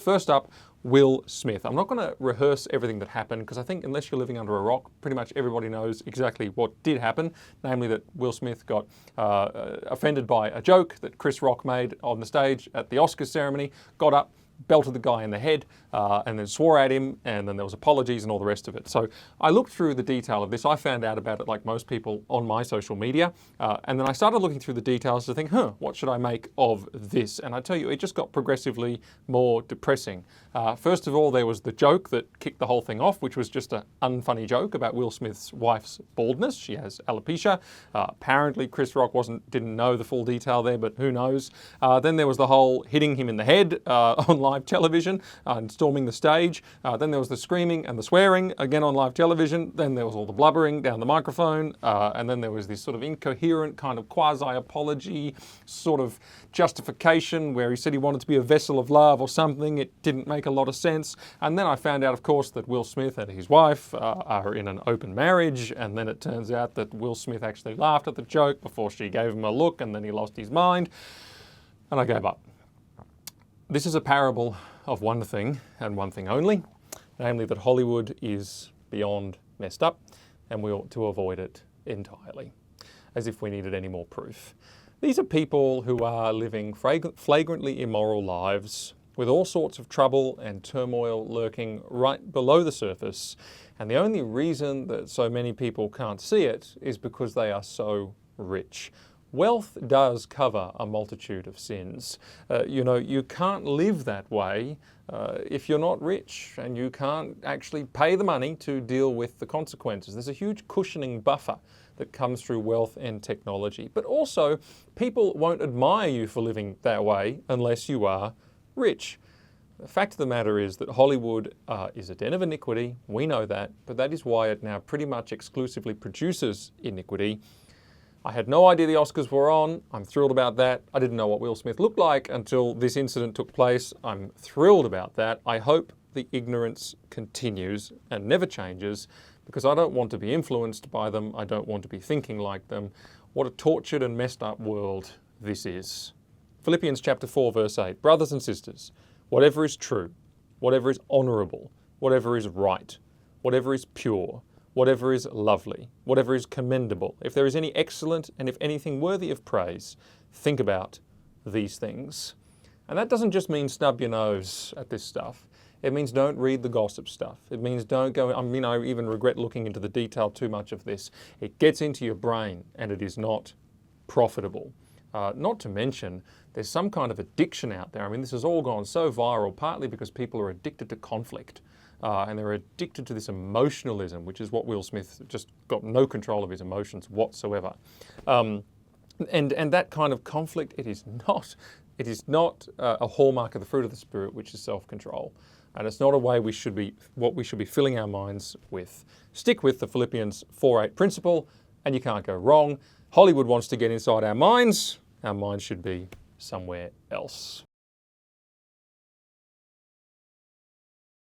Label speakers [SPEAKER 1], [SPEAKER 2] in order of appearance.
[SPEAKER 1] first up, Will Smith. I'm not going to rehearse everything that happened because I think unless you're living under a rock, pretty much everybody knows exactly what did happen, namely that Will Smith got offended by a joke that Chris Rock made on the stage at the Oscars ceremony, got up, belted the guy in the head, and then swore at him, and then there was apologies and all the rest of it. So I looked through the detail of this. I found out about it like most people on my social media, and then I started looking through the details to think, what should I make of this? And I tell you, it just got progressively more depressing. First of all, there was the joke that kicked the whole thing off, which was just an unfunny joke about Will Smith's wife's baldness. She has alopecia. Apparently, Chris Rock didn't know the full detail there, but who knows? Then there was the whole hitting him in the head on live television and storming the stage. Then there was the screaming and the swearing again on live television. Then there was all the blubbering down the microphone. And then there was this sort of incoherent kind of quasi-apology sort of justification where he said he wanted to be a vessel of love or something. It didn't make a lot of sense. And then I found out, of course, that Will Smith and his wife are in an open marriage. And then it turns out that Will Smith actually laughed at the joke before she gave him a look, and then he lost his mind. And I gave up. This is a parable of one thing and one thing only, namely that Hollywood is beyond messed up and we ought to avoid it entirely, as if we needed any more proof. These are people who are living flagrantly immoral lives with all sorts of trouble and turmoil lurking right below the surface, and the only reason that so many people can't see it is because they are so rich. Wealth does cover a multitude of sins. You can't live that way if you're not rich, and you can't actually pay the money to deal with the consequences. There's a huge cushioning buffer that comes through wealth and technology. But also, people won't admire you for living that way unless you are rich. The fact of the matter is that Hollywood is a den of iniquity. We know that, but that is why it now pretty much exclusively produces iniquity. I had no idea the Oscars were on. I'm thrilled about that. I didn't know what Will Smith looked like until this incident took place. I'm thrilled about that. I hope the ignorance continues and never changes, because I don't want to be influenced by them. I don't want to be thinking like them. What a tortured and messed up world this is. Philippians chapter 4, verse 8. Brothers and sisters, whatever is true, whatever is honourable, whatever is right, whatever is pure, whatever is lovely, whatever is commendable, if there is any excellent and if anything worthy of praise, think about these things. And that doesn't just mean snub your nose at this stuff. It means don't read the gossip stuff. It means don't go, I even regret looking into the detail too much of this. It gets into your brain and it is not profitable. Not to mention, there's some kind of addiction out there. This has all gone so viral, partly because people are addicted to conflict. And they're addicted to this emotionalism, which is what Will Smith just got no control of his emotions whatsoever. And that kind of conflict, it is not a hallmark of the fruit of the Spirit, which is self-control. And it's not a way what we should be filling our minds with. Stick with the Philippians 4:8 principle, and you can't go wrong. Hollywood wants to get inside our minds. Our minds should be somewhere else.